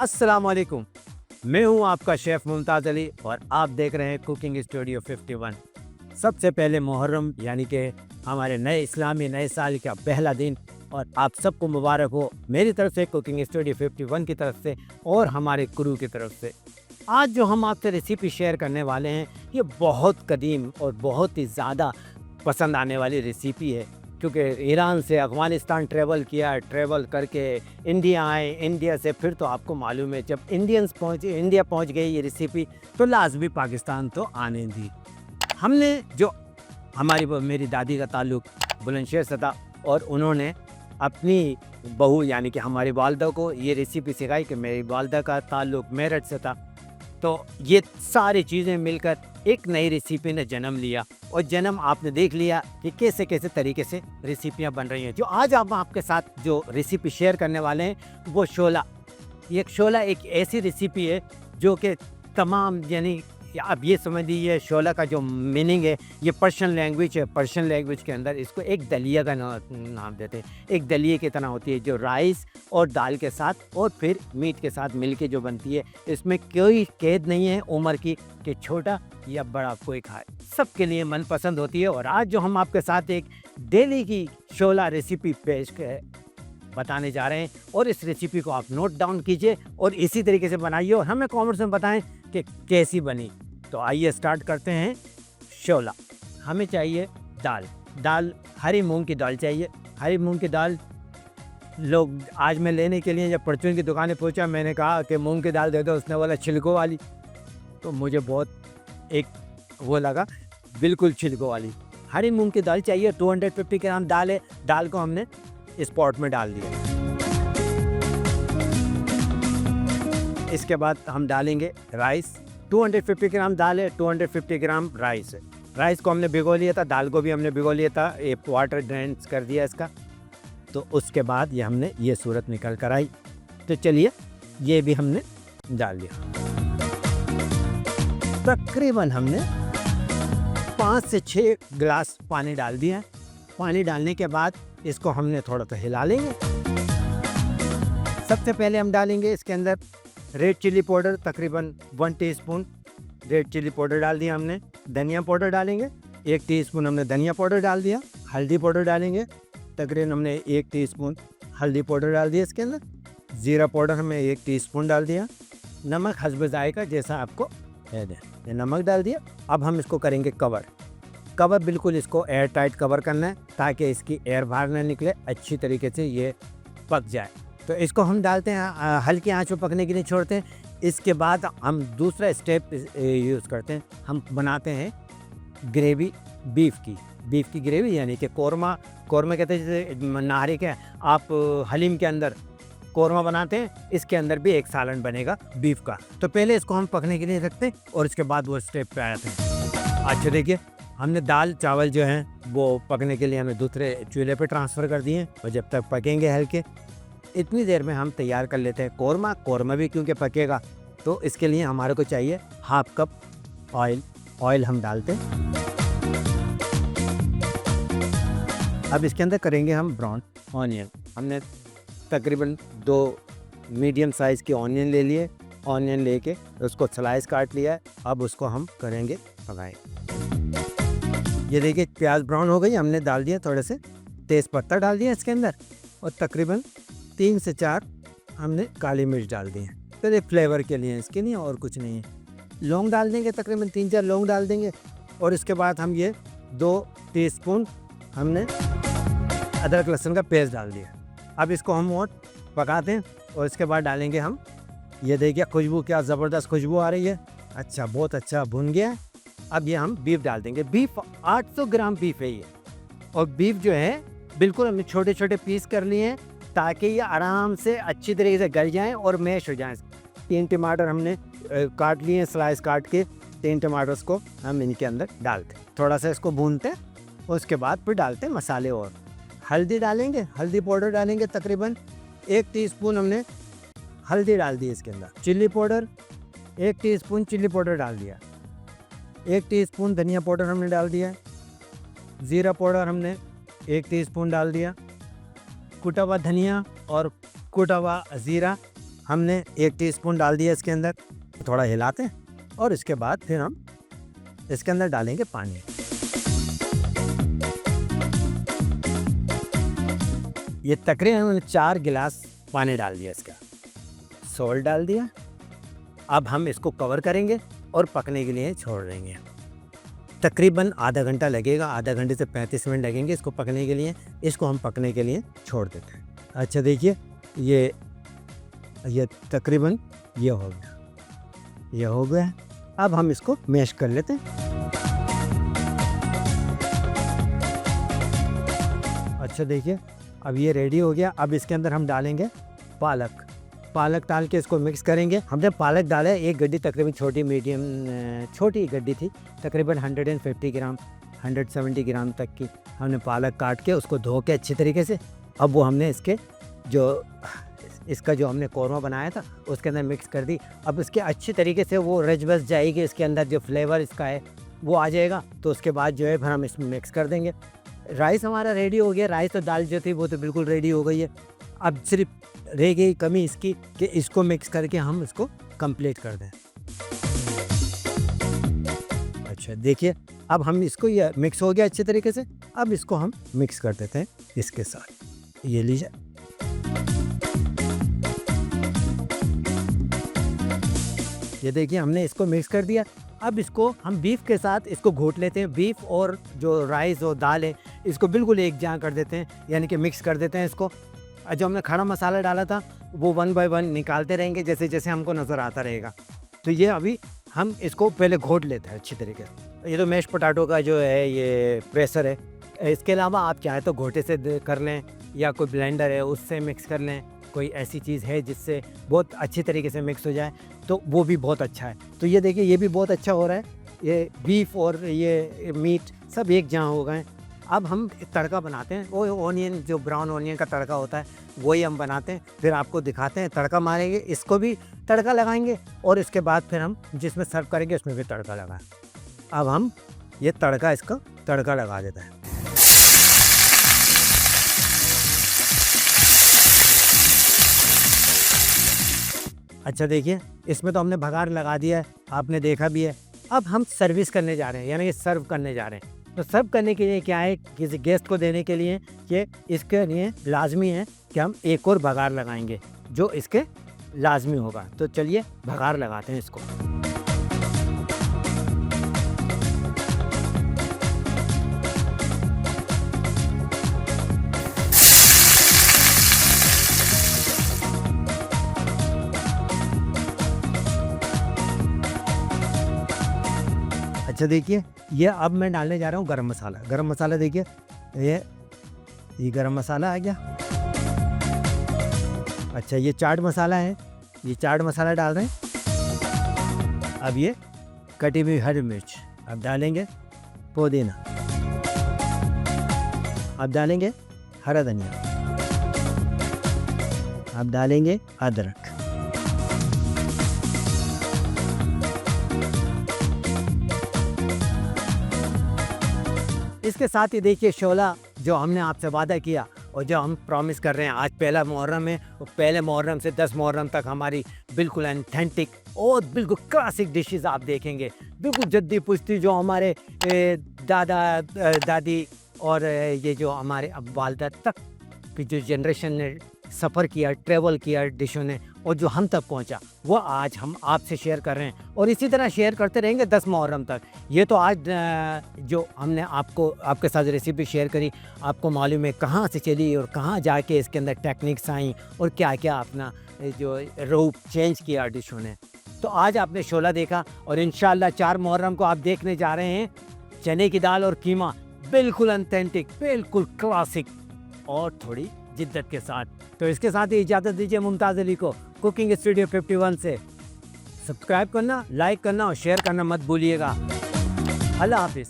अस्सलाम वालेकुम। मैं हूं आपका शेफ़ मुमताज़ अली और आप देख रहे हैं कुकिंग स्टूडियो 51। सबसे पहले मुहर्रम यानी कि हमारे नए इस्लामी नए साल का पहला दिन और आप सबको मुबारक हो मेरी तरफ से, कुकिंग स्टूडियो 51 की तरफ से और हमारे क्रू की तरफ से। आज जो हम आपसे रेसिपी शेयर करने वाले हैं ये बहुत कदीम और बहुत ही ज़्यादा पसंद आने वाली रेसिपी है, क्योंकि ईरान से अफ़गानिस्तान ट्रैवल किया, ट्रैवल करके इंडिया आए, इंडिया से फिर तो आपको मालूम है जब इंडिया पहुंच गई ये रेसिपी तो लाजमी पाकिस्तान तो आने दी। हमने जो मेरी दादी का ताल्लुक़ बुलंदशहर से था और उन्होंने अपनी बहू यानी कि हमारी वालदा को ये रेसिपी सिखाई कि मेरी वालदा का ताल्लुक़ मेरठ से था। तो ये सारी चीज़ें मिलकर एक नई रेसिपी ने जन्म लिया और जन्म आपने देख लिया कि कैसे कैसे तरीके से रेसिपियाँ बन रही हैं। जो आज आप आपके साथ जो रेसिपी शेयर करने वाले हैं वो शोला। ये शोला एक ऐसी रेसिपी है जो कि तमाम यानी आप ये समझ लीजिए शोला का जो मीनिंग है ये पर्शियन लैंग्वेज है। पर्शियन लैंग्वेज के अंदर इसको एक दलिया का नाम देते हैं। एक दलिए की तरह होती है जो राइस और दाल के साथ और फिर मीट के साथ मिलके जो बनती है। इसमें कोई कैद नहीं है उम्र की कि छोटा या बड़ा कोई खाए, सबके लिए मनपसंद होती है। और आज जो हम आपके साथ एक डेली की शोला रेसिपी बताने जा रहे हैं और इस रेसिपी को आप नोट डाउन कीजिए और इसी तरीके से बनाइए और हमें कमेंट्स में बताएं कि कैसी बनी। तो आइए स्टार्ट करते हैं शोला। हमें चाहिए दाल हरी मूंग की दाल चाहिए। हरी मूंग की दाल लोग आज मैं लेने के लिए जब परचून की दुकान पहुंचा मैंने कहा कि मूंग की दाल दे दो, उसने बोला छिलकों वाली। तो मुझे बहुत एक वो लगा, बिल्कुल छिलकों वाली हरी मूंग की दाल चाहिए। 250 ग्राम दाल है। दाल को हमने इस पॉट में डाल दिया। इसके बाद हम डालेंगे राइस। 250 ग्राम दाल है, 250 ग्राम राइस है। राइस को हमने भिगो लिया था, दाल को भी हमने भिगो लिया था, ये वाटर ड्रेन कर दिया इसका। तो उसके बाद ये हमने ये सूरत निकल कर आई। तो चलिए ये भी हमने डाल दिया। तकरीबन हमने 5 से 6 गिलास पानी डाल दिया। पानी डालने के बाद इसको हमने थोड़ा सा हिला लेंगे। सबसे पहले हम डालेंगे इसके अंदर रेड चिली पाउडर, तकरीबन 1 टीस्पून रेड चिली पाउडर डाल दिया हमने। धनिया पाउडर डालेंगे 1 टीस्पून, हमने धनिया पाउडर डाल दिया। हल्दी पाउडर डालेंगे, तकरीबन हमने 1 टीस्पून हल्दी पाउडर डाल दिया इसके अंदर। ज़ीरा पाउडर हमें 1 टीस्पून डाल दिया। नमक हस्ब जायका जैसा आपको है ये नमक डाल दिया। अब हम इसको करेंगे कवर बिल्कुल इसको एयर टाइट कवर करना है ताकि इसकी एयर बाहर ना निकले, अच्छी तरीके से ये पक जाए। तो इसको हम डालते हैं, हल्की आंच पर पकने के लिए छोड़ते हैं। इसके बाद हम दूसरा स्टेप यूज़ करते हैं, हम बनाते हैं ग्रेवी बीफ की ग्रेवी यानी कि कौरमा कहते हैं। जैसे नाहरी के आप हलीम के अंदर कौरमा बनाते हैं, इसके अंदर भी एक सालन बनेगा बीफ का। तो पहले इसको हम पकने के लिए रखते हैं और इसके बाद वो स्टेप पे आते हैं। अच्छा देखिए, हमने दाल चावल जो हैं वो पकने के लिए हमें दूसरे चूल्हे पे ट्रांसफ़र कर दिए और जब तक पकेंगे हल्के, इतनी देर में हम तैयार कर लेते हैं कौरमा भी क्योंकि पकेगा तो इसके लिए हमारे को चाहिए हाफ कप ऑयल हम डालते हैं। अब इसके अंदर करेंगे हम ब्राउन ऑनियन। हमने तकरीबन 2 मीडियम साइज़ के ऑनियन ले लिए। ऑनियन लेके उसको स्लाइस काट लिया है। अब उसको हम करेंगे फ्राई। ये देखिए प्याज ब्राउन हो गई, हमने डाल दिया, थोड़े से तेज़ पत्ता डाल दिया इसके अंदर और तकरीबन 3 से 4 हमने काली मिर्च डाल दी है। तो ये फ्लेवर के लिए, इसके लिए और कुछ नहीं है। लौंग डाल देंगे, तकरीबन 3-4 लौंग डाल देंगे और इसके बाद हम ये 2 टीस्पून हमने अदरक लहसुन का पेस्ट डाल दिया। अब इसको हम और पकाते हैं और इसके बाद डालेंगे हम, ये देखिए खुशबू क्या ज़बरदस्त खुशबू आ रही है। अच्छा, बहुत अच्छा भुन गया है। अब ये हम बीफ डाल देंगे। बीफ 800 ग्राम बीफ है ये, और बीफ जो है बिल्कुल हमने छोटे छोटे पीस कर लिए हैं ताकि ये आराम से अच्छी तरीके से गल जाएं और मैश हो जाएं। 3 टमाटर हमने काट लिए हैं, स्लाइस काट के 3 टमाटर्स को हम इनके अंदर डालते हैं। थोड़ा सा इसको भूनते हैं, उसके बाद फिर डालते हैं मसाले और हल्दी डालेंगे। हल्दी पाउडर डालेंगे, तकरीबन 1 टीस्पून हमने हल्दी डाल दी इसके अंदर। Chilli powder 1 teaspoon chilli powder डाल दिया। 1 टीस्पून धनिया पाउडर हमने डाल दिया। ज़ीरा पाउडर हमने 1 टीस्पून डाल दिया। कुटा हुआ धनिया और कुटा हुआ ज़ीरा हमने 1 टीस्पून डाल दिया इसके अंदर, थोड़ा हिलाते हैं और इसके बाद फिर हम इसके अंदर डालेंगे पानी। ये तकरीबन 4 गिलास पानी डाल दिया इसका, सॉल्ट डाल दिया। अब हम इसको कवर करेंगे और पकने के लिए छोड़ देंगे। तकरीबन आधा घंटा लगेगा, आधा घंटे से 35 मिनट लगेंगे इसको पकने के लिए। इसको हम पकने के लिए छोड़ देते हैं। अच्छा देखिए, ये तकरीबन ये हो गया। अब हम इसको मैश कर लेते हैं। अच्छा देखिए, अब ये रेडी हो गया। अब इसके अंदर हम डालेंगे पालक डाल के इसको मिक्स करेंगे। हमने पालक डाला है 1 गड्डी, तकरीबन छोटी गड्डी थी, तकरीबन 150 ग्राम 170 ग्राम तक की हमने पालक काट के उसको धो के अच्छी तरीके से, अब वो हमने इसका जो हमने कौरमा बनाया था उसके अंदर मिक्स कर दी। अब इसके अच्छी तरीके से वो रच बस जाएगी, इसके अंदर जो फ्लेवर इसका है वो आ जाएगा। तो उसके बाद जो है फिर हम इसमें मिक्स कर देंगे। राइस हमारा रेडी हो गया। राइस तो दाल जो थी वो तो बिल्कुल रेडी हो गई है। अब सिर्फ रह गई कमी इसकी कि इसको मिक्स करके हम इसको कंप्लीट कर दें। अच्छा देखिए, अब हम इसको, ये मिक्स हो गया अच्छे तरीके से। अब इसको हम मिक्स कर देते हैं इसके साथ। ये लीजिए, ये देखिए हमने इसको मिक्स कर दिया। अब इसको हम बीफ के साथ इसको घोट लेते हैं। बीफ और जो राइस और दाल है इसको बिल्कुल एक जहाँ कर देते हैं, यानी कि मिक्स कर देते हैं इसको। जो हमने खड़ा मसाला डाला था वो 1 बाय 1 निकालते रहेंगे जैसे जैसे हमको नज़र आता रहेगा। तो ये अभी हम इसको पहले घोट लेते हैं अच्छी तरीके से। ये तो मैश पोटैटो का जो है ये प्रेशर है। इसके अलावा आप चाहे तो घोटे से कर लें या कोई ब्लेंडर है उससे मिक्स कर लें। कोई ऐसी चीज़ है जिससे बहुत अच्छी तरीके से मिक्स हो जाए तो वो भी बहुत अच्छा है। तो ये देखिए, ये भी बहुत अच्छा हो रहा है। ये बीफ और ये मीट सब एक जहाँ हो गए। अब हम तड़का बनाते हैं। वो ऑनियन, जो ब्राउन ऑनियन का तड़का होता है वही हम बनाते हैं। फिर आपको दिखाते हैं, तड़का मारेंगे, इसको भी तड़का लगाएंगे और इसके बाद फिर हम जिसमें सर्व करेंगे उसमें भी तड़का लगाएं। अब हम ये इसका तड़का लगा देते हैं। अच्छा देखिए, इसमें तो हमने भगार लगा दिया है, आपने देखा भी है। अब हम सर्विस करने जा रहे हैं, यानी कि सर्व करने जा रहे हैं। तो सर्व करने के लिए क्या है, किसी गेस्ट को देने के लिए कि इसके लिए लाजमी है कि हम एक और भगार लगाएंगे जो इसके लाजमी होगा। तो चलिए भगार लगाते हैं इसको। अच्छा देखिए, ये अब मैं डालने जा रहा हूँ गरम मसाला। गरम मसाला देखिए, ये गरम मसाला आ गया। अच्छा, ये चाट मसाला है, ये चाट मसाला डाल रहे हैं। अब ये कटी हुई हरी मिर्च, अब डालेंगे पुदीना, अब डालेंगे हरा धनिया, अब डालेंगे अदरक, इसके साथ ही देखिए शोला, जो हमने आपसे वादा किया और जो हम प्रॉमिस कर रहे हैं। आज पहला मुहर्रम है और पहले मुहर्रम से 10 मुहर्रम तक हमारी बिल्कुल ऑथेंटिक और बिल्कुल क्लासिक डिशेस आप देखेंगे। बिल्कुल जद्दी पुश्ती जो हमारे दादा दादी और ये जो हमारे अब वालदा तक की जो जनरेशन ने सफ़र किया, ट्रैवल किया डिशों ने, और जो हम तक पहुंचा, वो आज हम आपसे शेयर कर रहे हैं और इसी तरह शेयर करते रहेंगे 10 मुहर्रम तक। ये तो आज जो हमने आपके साथ रेसिपी शेयर करी, आपको मालूम है कहाँ से चली और कहाँ जाके इसके अंदर टेक्निक्स आई और क्या क्या अपना जो रूप चेंज किया डिशों ने। तो आज आपने शोला देखा और इंशाल्लाह 4 मुहर्रम को आप देखने जा रहे हैं चने की दाल और कीमा, बिल्कुल ऑथेंटिक, बिल्कुल क्लासिक और थोड़ी जिद्दत के साथ। तो इसके साथ ही इजाज़त दीजिए मुमताज़ अली को कुकिंग स्टूडियो 51 से। सब्सक्राइब करना, लाइक करना और शेयर करना मत भूलिएगा। अल्लाह हाफिज़।